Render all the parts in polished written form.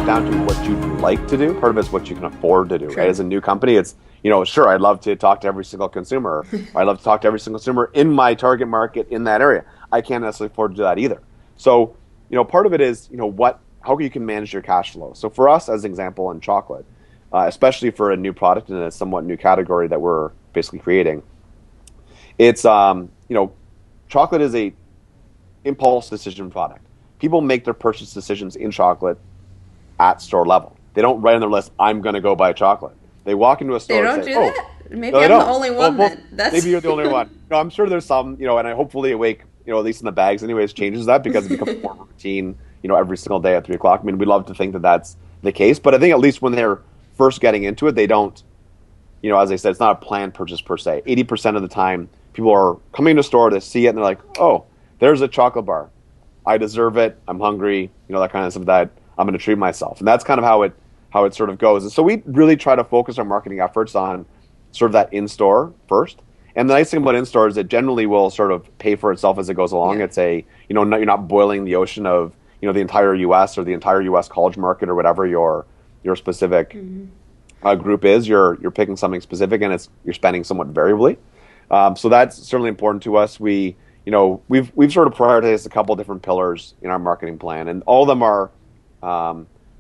down to what you'd like to do. Part of it's what you can afford to do, True. right? As a new company, it's, sure, I'd love to talk to every single consumer. Or I'd love to talk to every single consumer in my target market in that area. I can't necessarily afford to do that either. So, part of it is, how you can manage your cash flow. So for us, as an example, in chocolate, especially for a new product in a somewhat new category that we're basically creating, it's, chocolate is a impulse decision product. People make their purchase decisions in chocolate at store level. They don't write on their list, I'm going to go buy chocolate. They walk into a They store and don't say, do oh, that? no, Maybe they I'm the don't. only Well, one well, then. That's maybe you're the only one. No, I'm sure there's some, and I hopefully Awake, at least in the bags anyways, changes that because it becomes more of a routine, every single day at 3 o'clock. I mean, we love to think that that's the case, but I think at least when they're first getting into it, they don't, as I said, it's not a planned purchase per se. 80% of the time, people are coming to a store to see it and they're like, oh, there's a chocolate bar. I deserve it. I'm hungry. That kind of stuff. That I'm going to treat myself, and that's kind of how it sort of goes. And so we really try to focus our marketing efforts on sort of that in store first. And the nice thing about in store is it generally will sort of pay for itself as it goes along. Yeah. It's you're not boiling the ocean of the entire U.S. or the entire U.S. college market or whatever your specific group is. You're picking something specific, and you're spending somewhat variably. So that's certainly important to us. We've sort of prioritized a couple of different pillars in our marketing plan, and all of them are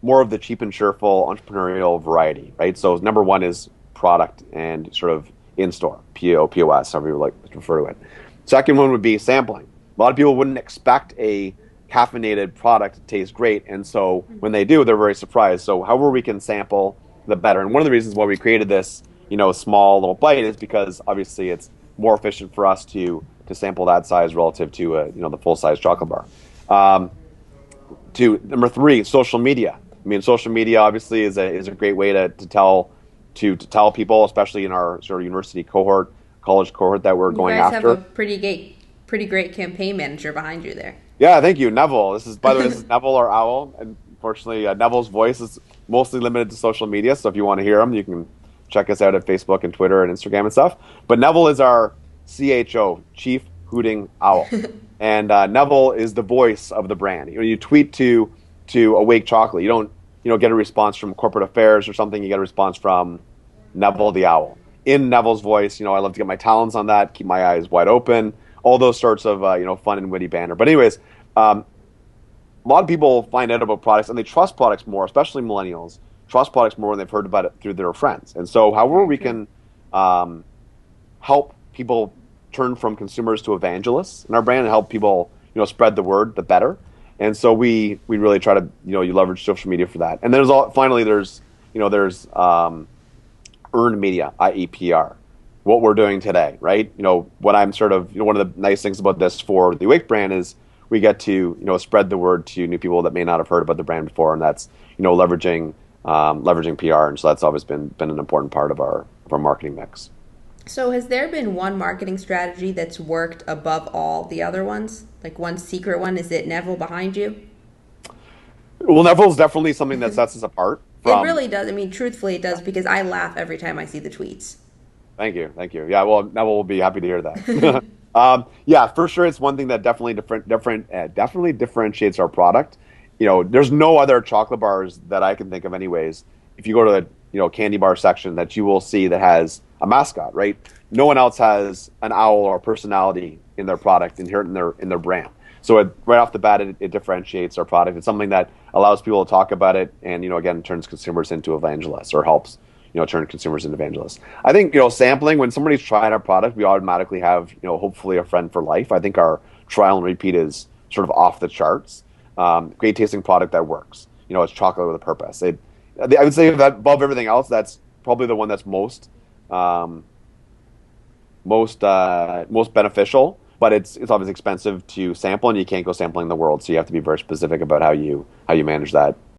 more of the cheap and cheerful entrepreneurial variety, right? So number one is product and sort of in-store, POS, however you like to refer to it. Second one would be sampling. A lot of people wouldn't expect a caffeinated product to taste great, and so when they do, they're very surprised. So however we can sample, the better. And one of the reasons why we created this, small little bite is because obviously it's more efficient for us to sample that size relative to the full size chocolate bar. Number three, social media. I mean, social media obviously is a great way to tell people, especially in our sort of university cohort, college cohort that we're You going guys have a after. pretty great campaign manager behind you there. Yeah, thank you, Neville. By the way, this is Neville or Owl. And unfortunately, Neville's voice is mostly limited to social media. So if you want to hear him, you can check us out at Facebook and Twitter and Instagram and stuff. But Neville is our CHO, Chief Hooting Owl. And Neville is the voice of the brand. You tweet to Awake Chocolate. You don't get a response from corporate affairs or something. You get a response from Neville the Owl. In Neville's voice, I love to get my talons on that, keep my eyes wide open, all those sorts of fun and witty banter. But anyways, a lot of people find out about products and they trust products more, especially millennials, trust products more when they've heard about it through their friends. And so however we can help people turn from consumers to evangelists in our brand and help people, spread the word, the better. And so we really try to, you leverage social media for that. And finally there's earned media, i.e. PR, what we're doing today, right? What I'm sort of, one of the nice things about this for the Awake brand is we get to, spread the word to new people that may not have heard about the brand before. And that's, leveraging PR. And so that's always been an important part of our marketing mix. So has there been one marketing strategy that's worked above all the other ones? Like one secret one? Is it Neville behind you? Well, Neville's definitely something that sets us apart It from. really does. I mean, truthfully, it does because I laugh every time I see the tweets. Thank you. Yeah, well, Neville will be happy to hear that. Yeah, for sure, it's one thing that definitely differentiates our product. There's no other chocolate bars that I can think of, anyways. If you go to the candy bar section, that you will see that has a mascot, right? No one else has an owl or personality in their product inherent in their brand. So right off the bat, it differentiates our product. It's something that allows people to talk about it, and again, turns consumers into evangelists, or helps turn consumers into evangelists. I think sampling, when somebody's trying our product, we automatically have hopefully a friend for life. I think our trial and repeat is sort of off the charts. Great tasting product that works. It's chocolate with a purpose. I would say that above everything else, that's probably the one that's most beneficial. But it's obviously expensive to sample, and you can't go sampling the world, so you have to be very specific about how you manage that.